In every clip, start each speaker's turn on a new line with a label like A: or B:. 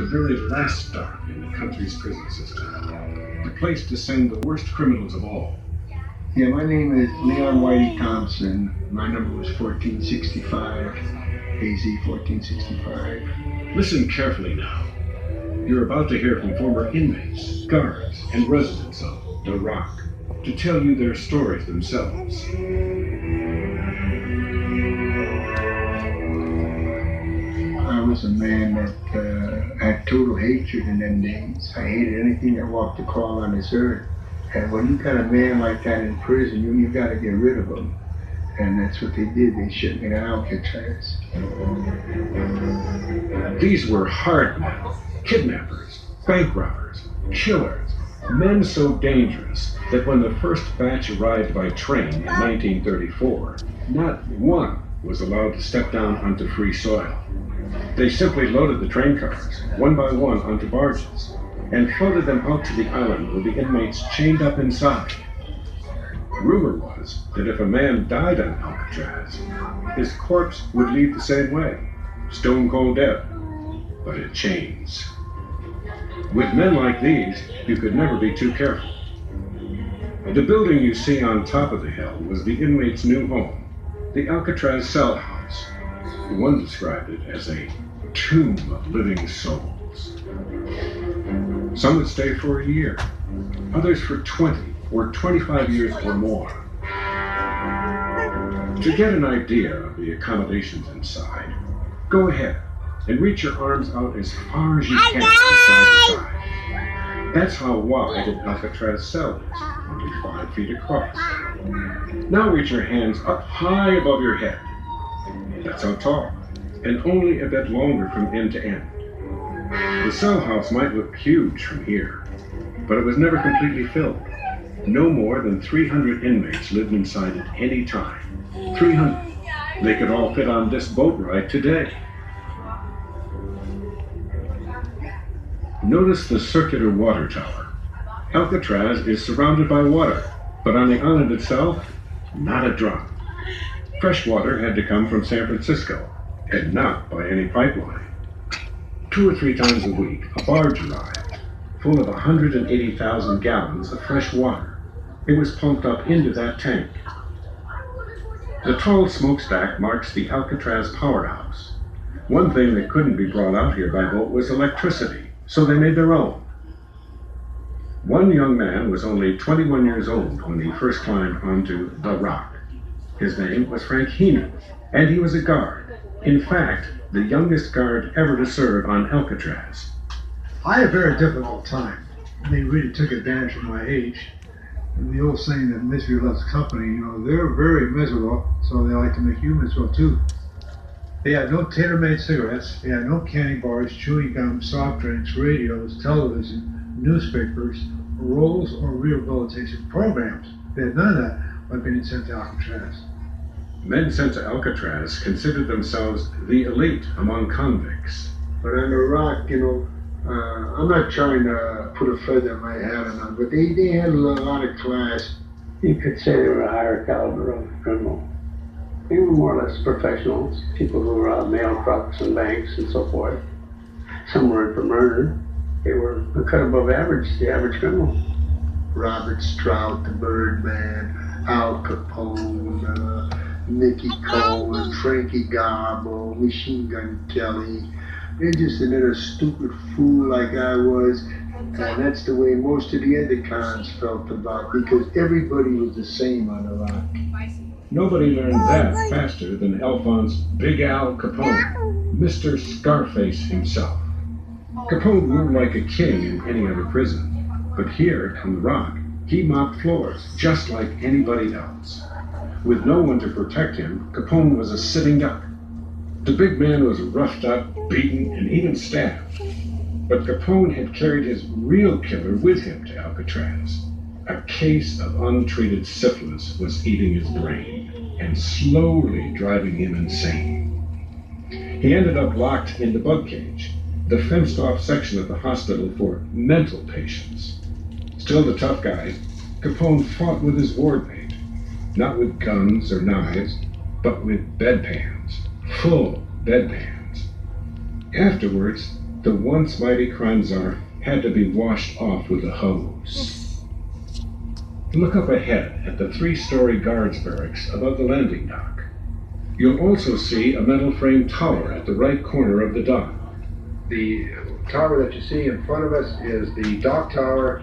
A: very last stop in the country's prison system. The place to send the worst criminals of all.
B: Yeah, my name is Leon Whitey Thompson. My number was 1465, AZ 1465.
A: Listen carefully now. You're about to hear from former inmates, guards, and residents of The Rock to tell you their stories themselves.
B: I was a man that had total hatred in them days. I hated anything that walked the crawl on this earth. And when you got a man like that in prison, you got to get rid of him. And that's what they did. They shipped me to Alcatraz.
A: These were hard men, kidnappers, bank robbers, killers, men so dangerous that when the first batch arrived by train in 1934, not one was allowed to step down onto free soil. They simply loaded the train cars, one by one, onto barges, and floated them out to the island with the inmates chained up inside. Rumor was that if a man died on Alcatraz, his corpse would leave the same way, stone cold dead, but in chains. With men like these, you could never be too careful. The building you see on top of the hill was the inmates' new home, the Alcatraz cell house. One described it as a tomb of living souls. Some would stay for a year, others for 20 or 25 years or more. To get an idea of the accommodations inside, go ahead and reach your arms out as far as you can from side to side. That's how wide an Alcatraz cell is, only 5 feet across. Now reach your hands up high above your head. That's how tall, and only a bit longer from end to end. The cell house might look huge from here, but it was never completely filled. No more than 300 inmates lived inside at any time. 300. They could all fit on this boat ride today. Notice the circular water tower. Alcatraz is surrounded by water, but on the island itself, not a drop. Fresh water had to come from San Francisco, and not by any pipeline. 2 or 3 times a week, a barge arrived, full of 180,000 gallons of fresh water. It was pumped up into that tank. The tall smokestack marks the Alcatraz powerhouse. One thing that couldn't be brought out here by boat was electricity, so they made their own. One young man was only 21 years old when he first climbed onto The Rock. His name was Frank Heaney, and he was a guard. In fact, the youngest guard ever to serve on Alcatraz.
C: I had a very difficult time. They really took advantage of my age. And the old saying that misery loves company, they're very miserable, so they like to make you miserable too. They had no tailor-made cigarettes, they had no candy bars, chewing gum, soft drinks, radios, television, newspapers, rolls, or rehabilitation programs. They had none of that by being sent to Alcatraz.
A: Men sent to Alcatraz considered themselves the elite among convicts.
B: But on The Rock, I'm not trying to put a feather in my hat or not, but they had a lot of class.
D: You could say they were a higher caliber of criminal. They were more or less professionals, people who robbed mail trucks and banks and so forth. Some were in for murder. They were a cut above average, the average criminal.
B: Robert Strout, the Birdman, Al Capone, Mickey Cohen, Frankie Garbo, Machine Gun Kelly. They're just another stupid fool like I was, and that's the way most of the other cons felt about, because everybody was the same on The Rock.
A: Nobody learned that faster than Alphonse Big Al Capone, Mr. Scarface himself. Capone ruled like a king in any other prison, but here on The Rock, he mopped floors just like anybody else. With no one to protect him, Capone was a sitting duck. The big man was roughed up, beaten, and even stabbed. But Capone had carried his real killer with him to Alcatraz. A case of untreated syphilis was eating his brain and slowly driving him insane. He ended up locked in the bug cage, the fenced-off section of the hospital for mental patients. Still the tough guy, Capone fought with his ward mate, not with guns or knives, but with bedpans, full bedpans. Afterwards, The once mighty crime czar had to be washed off with a hose. Look up ahead at the 3-story guards barracks above the landing dock. You'll also see a metal frame tower at the right corner of the dock.
E: The tower that you see in front of us is the dock tower.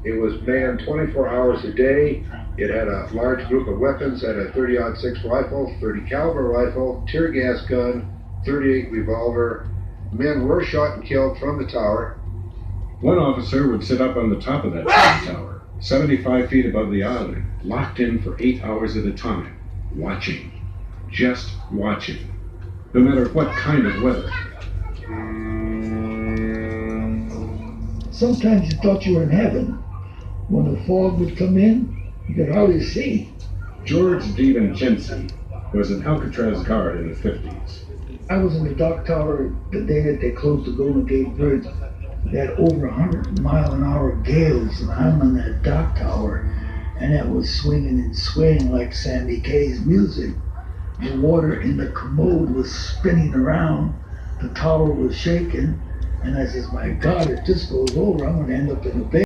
E: It was manned 24 hours a day. It had a large group of weapons, had a 30-06 rifle, 30 caliber rifle, tear gas gun, 38 revolver. Men were shot and killed from the tower.
A: One officer would sit up on the top of that tower, 75 feet above the island, locked in for 8 hours at a time, watching. Just watching. No matter what kind of weather.
F: Sometimes you thought you were in heaven. When the fog would come in, you could hardly see.
A: George DiVincenzi was an Alcatraz guard in the 50s.
F: I was in the dock tower the day that they closed the Golden Gate Bridge. They had over 100-mile-an-hour gales, and I'm on that dock tower, and it was swinging and swaying like Sandy Kay's music. The water in the commode was spinning around, the tower was shaking, and I says, my God, if this goes over, I'm going to end up in a bay.